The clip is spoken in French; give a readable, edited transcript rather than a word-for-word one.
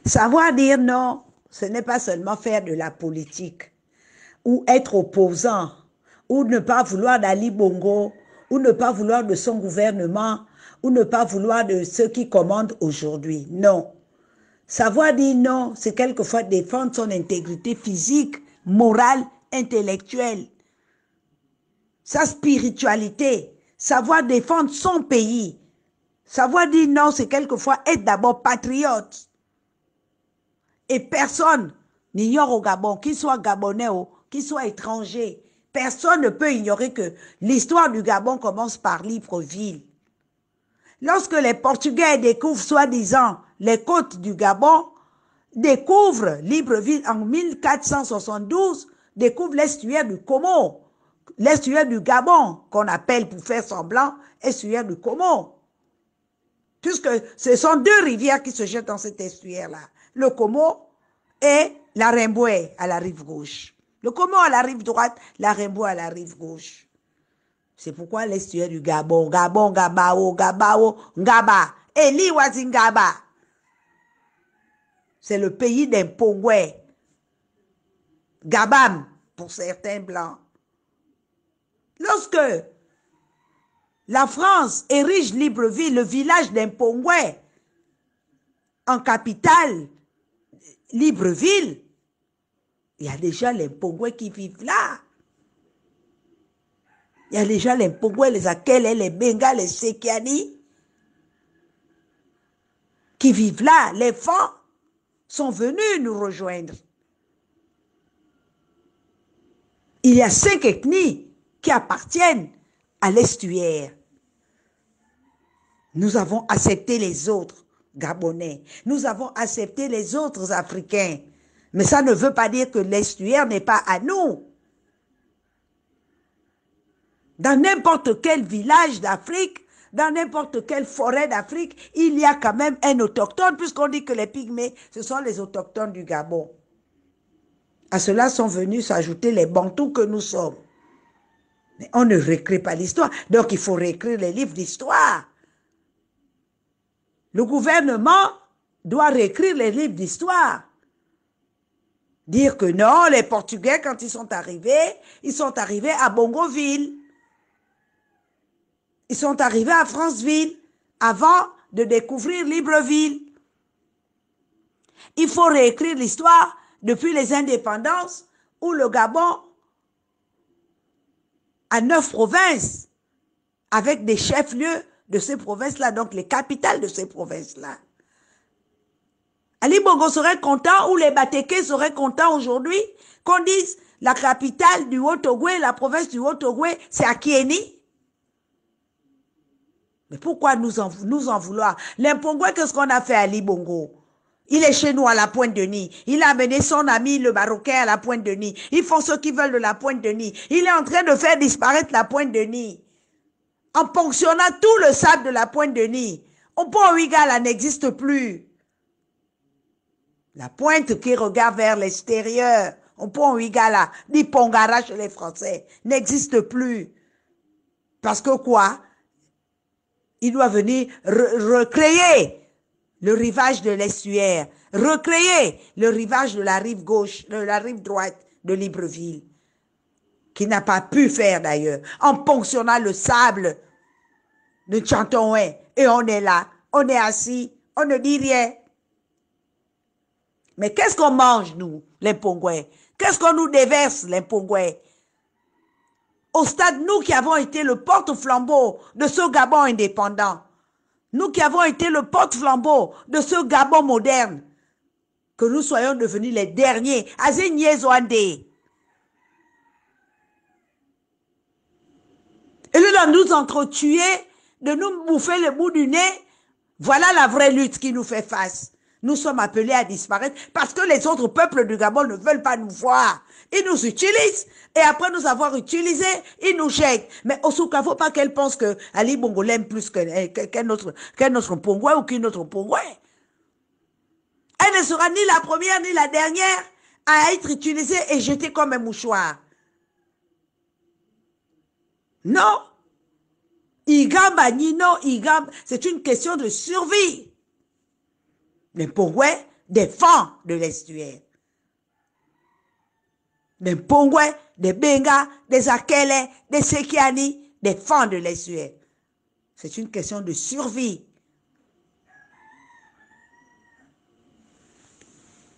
Savoir dire non, ce n'est pas seulement faire de la politique, ou être opposant, ou ne pas vouloir d'Ali Bongo, ou ne pas vouloir de son gouvernement, ou ne pas vouloir de ceux qui commandent aujourd'hui. Non. Savoir dire non, c'est quelquefois défendre son intégrité physique, morale, intellectuelle, sa spiritualité, savoir défendre son pays. Savoir dire non, c'est quelquefois être d'abord patriote. Et personne n'ignore au Gabon, qu'il soit gabonais ou qu'il soit étranger, personne ne peut ignorer que l'histoire du Gabon commence par Libreville. Lorsque les Portugais découvrent soi-disant les côtes du Gabon, découvrent Libreville en 1472, découvrent l'estuaire du Congo, l'estuaire du Gabon, qu'on appelle pour faire semblant estuaire du Congo. Puisque ce sont deux rivières qui se jettent dans cet estuaire-là, le Congo et la Remboué à la rive gauche. Le Congo à la rive droite, la Remboué à la rive gauche. C'est pourquoi l'estuaire du Gabon, Gabon, Gabao, Gabao, Ngaba, Eli Wazingaba. C'est le pays des Pongwe. Gabam, pour certains blancs. Lorsque la France érige Libreville, le village des Pongwe, en capitale, Libreville, il y a déjà les Pongwe qui vivent là. Il y a déjà les Pongwe, les Akele, les Benga, les Sekiani qui vivent là. Les Fans sont venus nous rejoindre. Il y a 5 ethnies qui appartiennent à l'estuaire. Nous avons accepté les autres Gabonais. Nous avons accepté les autres Africains. Mais ça ne veut pas dire que l'estuaire n'est pas à nous. Dans n'importe quel village d'Afrique, dans n'importe quelle forêt d'Afrique, il y a quand même un autochtone, puisqu'on dit que les Pygmées, ce sont les autochtones du Gabon. À cela sont venus s'ajouter les Bantous que nous sommes. Mais on ne réécrit pas l'histoire, donc il faut réécrire les livres d'histoire. Le gouvernement doit réécrire les livres d'histoire. Dire que non, les Portugais, quand ils sont arrivés à Bongoville. Ils sont arrivés à Franceville avant de découvrir Libreville. Il faut réécrire l'histoire depuis les indépendances où le Gabon a 9 provinces avec des chefs-lieux de ces provinces-là, donc les capitales de ces provinces-là. Ali Bongo serait content ou les Batékés seraient contents aujourd'hui qu'on dise la capitale du Haut-Ogooué, la province du Haut-Ogooué, c'est à Kieni. Mais pourquoi nous en vouloir? L'impongoué, qu'est-ce qu'on a fait à Ali Bongo? Il est chez nous à la Pointe-de-Nez. Il a amené son ami le Marocain à la Pointe-de-Nez. Ils font ce qu'ils veulent de la Pointe-de-Nez. Il est en train de faire disparaître la Pointe-de-Nez. En ponctionnant tout le sable de la Pointe-de-Nez. Pont Ouigala n'existe plus. La pointe qui regarde vers l'extérieur, Pont Ouigala, dit Pongara chez les Français, n'existe plus. Parce que quoi? Il doit venir recréer le rivage de l'estuaire, recréer le rivage de la rive gauche, de la rive droite de Libreville, qui n'a pas pu faire d'ailleurs, en ponctionnant le sable de Tchantoué. Et on est là, on est assis, on ne dit rien. Mais qu'est-ce qu'on mange, nous, les Pongouais? Qu'est-ce qu'on nous déverse, les Pongouais? Au stade, nous qui avons été le porte-flambeau de ce Gabon indépendant, nous qui avons été le porte-flambeau de ce Gabon moderne, que nous soyons devenus les derniers, Azénié-Zoandé. Et lieu de nous entretuer, de nous bouffer le bout du nez, voilà la vraie lutte qui nous fait face. Nous sommes appelés à disparaître parce que les autres peuples du Gabon ne veulent pas nous voir. Ils nous utilisent et après nous avoir utilisés, ils nous jettent. Mais Osuka, faut pas qu'elle pense que Ali Bongo l'aime plus qu'un autre Pongoué ou qu'une autre Pongoué. Elle ne sera ni la première ni la dernière à être utilisée et jetée comme un mouchoir. Non. Igamba, Nino, Igamba, c'est une question de survie. Les Pongouais des fonds de l'estuaire. Des Pongwe, des Benga, des Akele, des Sekiani, des fonds de l'estuaire. C'est une question de survie.